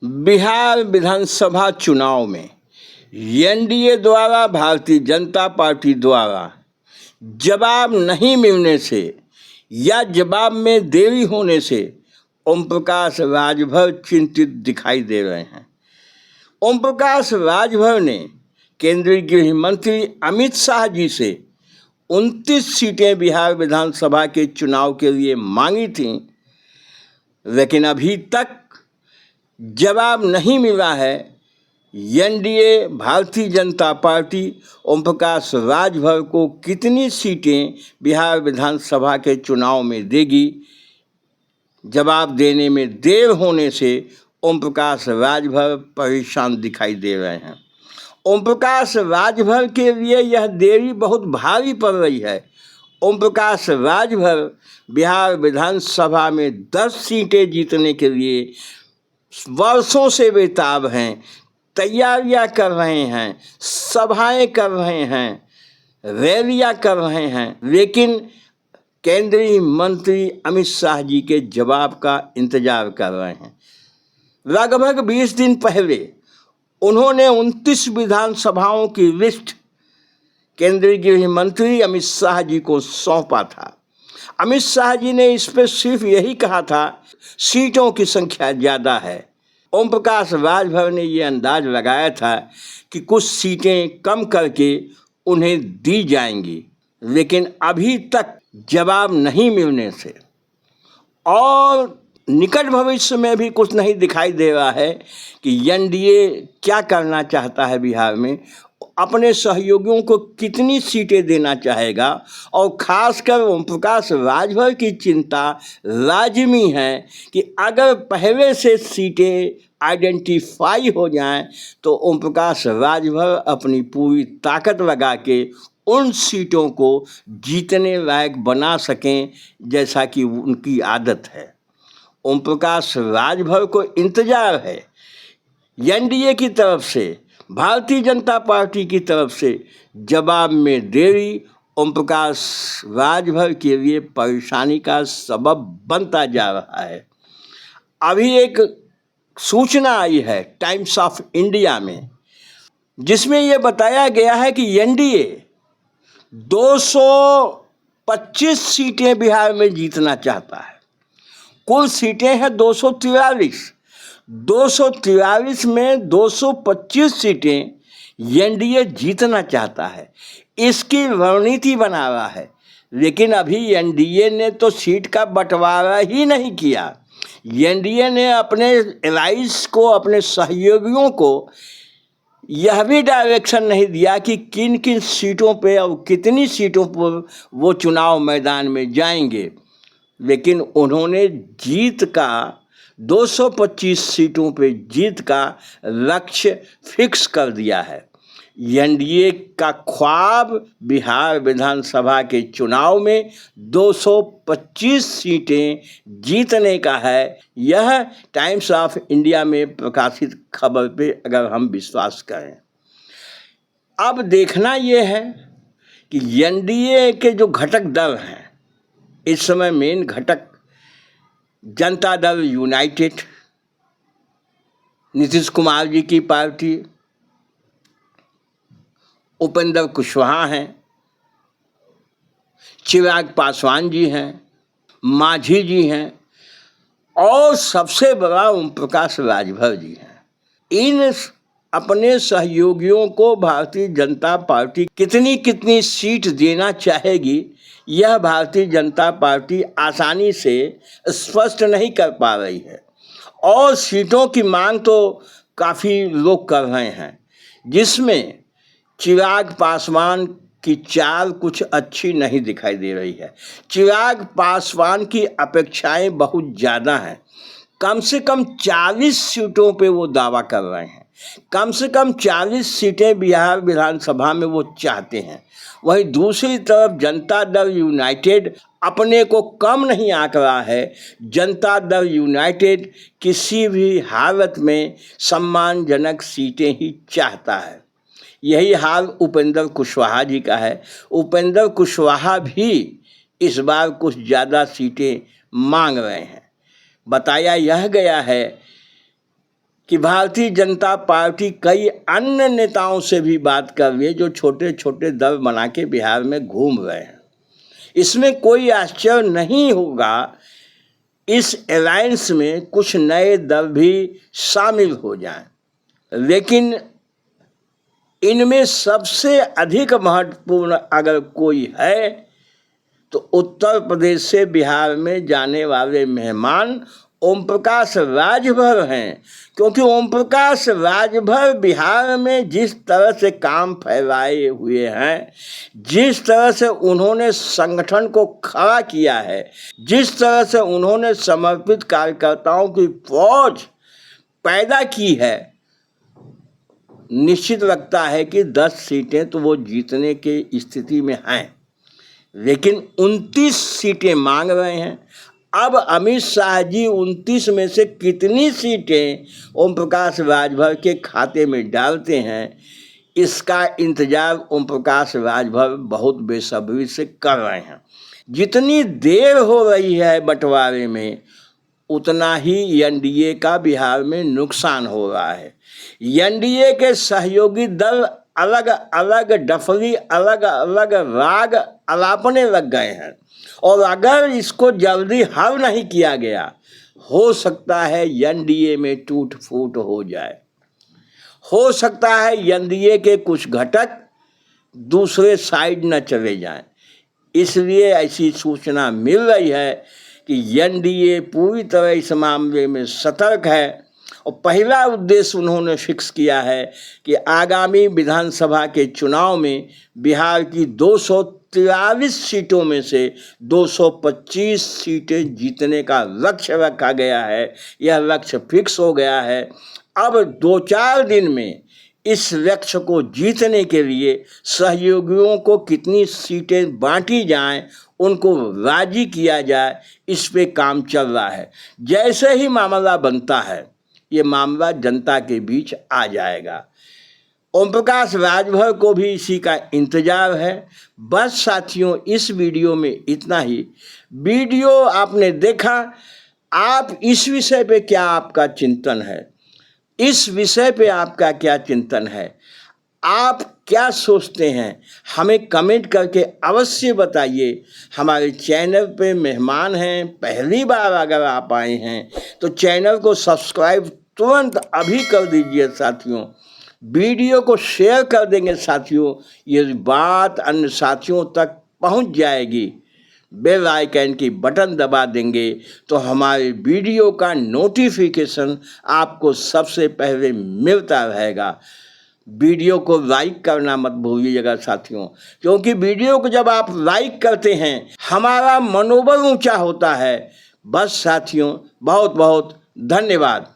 बिहार विधानसभा चुनाव में एनडीए द्वारा भारतीय जनता पार्टी द्वारा जवाब नहीं मिलने से या जवाब में देरी होने से ओम प्रकाश राजभर चिंतित दिखाई दे रहे हैं। ओम प्रकाश राजभर ने केंद्रीय गृह मंत्री अमित शाह जी से 29 सीटें बिहार विधानसभा के चुनाव के लिए मांगी थीं, लेकिन अभी तक जवाब नहीं मिला है। एनडीए भारतीय जनता पार्टी ओम प्रकाश राजभर को कितनी सीटें बिहार विधानसभा के चुनाव में देगी, जवाब देने में देर होने से ओम प्रकाश राजभर परेशान दिखाई दे रहे हैं। ओम प्रकाश राजभर के लिए यह देरी बहुत भारी पड़ रही है। ओम प्रकाश राजभर बिहार विधानसभा में 10 सीटें जीतने के लिए वर्षों से बेताब हैं, तैयारियां कर रहे हैं, सभाएं कर रहे हैं, रैलियां कर रहे हैं, लेकिन केंद्रीय मंत्री अमित शाह जी के जवाब का इंतजार कर रहे हैं। लगभग 20 दिन पहले उन्होंने 29 विधानसभाओं की लिस्ट केंद्रीय गृह मंत्री अमित शाह जी को सौंपा था। अमित शाह जी ने इस पर सिर्फ यही कहा था, सीटों की संख्या ज़्यादा है। ओम प्रकाश राजभर ने ये अंदाज लगाया था कि कुछ सीटें कम करके उन्हें दी जाएंगी, लेकिन अभी तक जवाब नहीं मिलने से और निकट भविष्य में भी कुछ नहीं दिखाई दे रहा है कि एनडीए क्या करना चाहता है, बिहार में अपने सहयोगियों को कितनी सीटें देना चाहेगा। और खासकर ओम प्रकाश राजभर की चिंता लाजिमी है कि अगर पहले से सीटें आइडेंटिफाई हो जाएं तो ओम प्रकाश राजभर अपनी पूरी ताकत लगा के उन सीटों को जीतने लायक बना सकें, जैसा कि उनकी आदत है। ओम प्रकाश राजभर को इंतजार है एनडीए की तरफ से, भारतीय जनता पार्टी की तरफ से जवाब में देरी ओम प्रकाश राजभर के लिए परेशानी का सबब बनता जा रहा है। अभी एक सूचना आई है टाइम्स ऑफ इंडिया में, जिसमें यह बताया गया है कि एनडीए 225 सीटें बिहार में जीतना चाहता है। कुल सीटें हैं 243। 243 में 225 सीटें एनडीए जीतना चाहता है, इसकी रणनीति बना रहा है। लेकिन अभी एनडीए ने तो सीट का बंटवारा ही नहीं किया। एनडीए ने अपने एलाइज को, अपने सहयोगियों को यह भी डायरेक्शन नहीं दिया कि किन किन सीटों पे और कितनी सीटों पर वो चुनाव मैदान में जाएंगे। लेकिन उन्होंने जीत का 225 सीटों पे जीत का लक्ष्य फिक्स कर दिया है। एनडीए का ख्वाब बिहार विधानसभा के चुनाव में 225 सीटें जीतने का है। यह टाइम्स ऑफ इंडिया में प्रकाशित खबर पे अगर हम विश्वास करें। अब देखना यह है कि एनडीए के जो घटक दल हैं, इस समय मेन घटक जनता दल यूनाइटेड, नीतीश कुमार जी की पार्टी, उपेंद्र कुशवाहा हैं, चिराग पासवान जी हैं, मांझी जी हैं और सबसे बड़ा ओम प्रकाश राजभर जी हैं। इन अपने सहयोगियों को भारतीय जनता पार्टी कितनी कितनी सीट देना चाहेगी, यह भारतीय जनता पार्टी आसानी से स्पष्ट नहीं कर पा रही है। और सीटों की मांग तो काफ़ी लोग कर रहे हैं, जिसमें चिराग पासवान की चाल कुछ अच्छी नहीं दिखाई दे रही है। चिराग पासवान की अपेक्षाएं बहुत ज़्यादा हैं। कम से कम 40 सीटों पे वो दावा कर रहे हैं। कम से कम 40 सीटें बिहार विधानसभा में वो चाहते हैं। वहीं दूसरी तरफ जनता दल यूनाइटेड अपने को कम नहीं आंक रहा है। जनता दल यूनाइटेड किसी भी हालत में सम्मानजनक सीटें ही चाहता है। यही हाल उपेंद्र कुशवाहा जी का है। उपेंद्र कुशवाहा भी इस बार कुछ ज़्यादा सीटें मांग रहे हैं। बताया यह गया है कि भारतीय जनता पार्टी कई अन्य नेताओं से भी बात कर रही है जो छोटे छोटे दल बना के बिहार में घूम रहे हैं। इसमें कोई आश्चर्य नहीं होगा इस अलायंस में कुछ नए दल भी शामिल हो जाएं, लेकिन इनमें सबसे अधिक महत्वपूर्ण अगर कोई है तो उत्तर प्रदेश से बिहार में जाने वाले मेहमान ओम प्रकाश राजभर हैं, क्योंकि ओम प्रकाश राजभर बिहार में जिस तरह से काम फैलाए हुए हैं, जिस तरह से उन्होंने संगठन को खड़ा किया है, जिस तरह से उन्होंने समर्पित कार्यकर्ताओं की फौज पैदा की है, निश्चित लगता है कि 10 सीटें तो वो जीतने की स्थिति में हैं, लेकिन 29 सीटें मांग रहे हैं। अब अमित शाह जी 29 में से कितनी सीटें ओम प्रकाश राजभर के खाते में डालते हैं, इसका इंतजार ओम प्रकाश राजभर बहुत बेसब्री से कर रहे हैं। जितनी देर हो रही है बंटवारे में, उतना ही एनडीए का बिहार में नुकसान हो रहा है। एनडीए के सहयोगी दल अलग अलग डफली, अलग अलग राग अलापने लग गए हैं, और अगर इसको जल्दी हल नहीं किया गया, हो सकता है एनडीए में टूट फूट हो जाए। हो सकता है एनडीए के कुछ घटक दूसरे साइड न चले जाएं। इसलिए ऐसी सूचना मिल रही है कि एनडीए पूरी तरह इस मामले में सतर्क है, और पहला उद्देश्य उन्होंने फिक्स किया है कि आगामी विधानसभा के चुनाव में बिहार की 243 सीटों में से 225 सीटें जीतने का लक्ष्य रखा गया है। यह लक्ष्य फिक्स हो गया है। अब 2-4 दिन में इस लक्ष्य को जीतने के लिए सहयोगियों को कितनी सीटें बांटी जाएं, उनको राजी किया जाए, इस पे काम चल रहा है। जैसे ही मामला बनता है, ये मामला जनता के बीच आ जाएगा। ओम प्रकाश राजभर को भी इसी का इंतजार है। बस साथियों, इस वीडियो में इतना ही। वीडियो आपने देखा, आप इस विषय पे क्या आपका चिंतन है? इस विषय पे आपका क्या चिंतन है? आप क्या सोचते हैं? हमें कमेंट करके अवश्य बताइए। हमारे चैनल पे मेहमान हैं, पहली बार अगर आप आए हैं तो चैनल को सब्सक्राइब तुरंत अभी कर दीजिए साथियों। वीडियो को शेयर कर देंगे साथियों, ये बात अन्य साथियों तक पहुंच जाएगी। बेल आइकन की बटन दबा देंगे तो हमारे वीडियो का नोटिफिकेशन आपको सबसे पहले मिलता रहेगा। वीडियो को लाइक करना मत भूलिएगा साथियों, क्योंकि वीडियो को जब आप लाइक करते हैं हमारा मनोबल ऊंचा होता है। बस साथियों, बहुत बहुत धन्यवाद।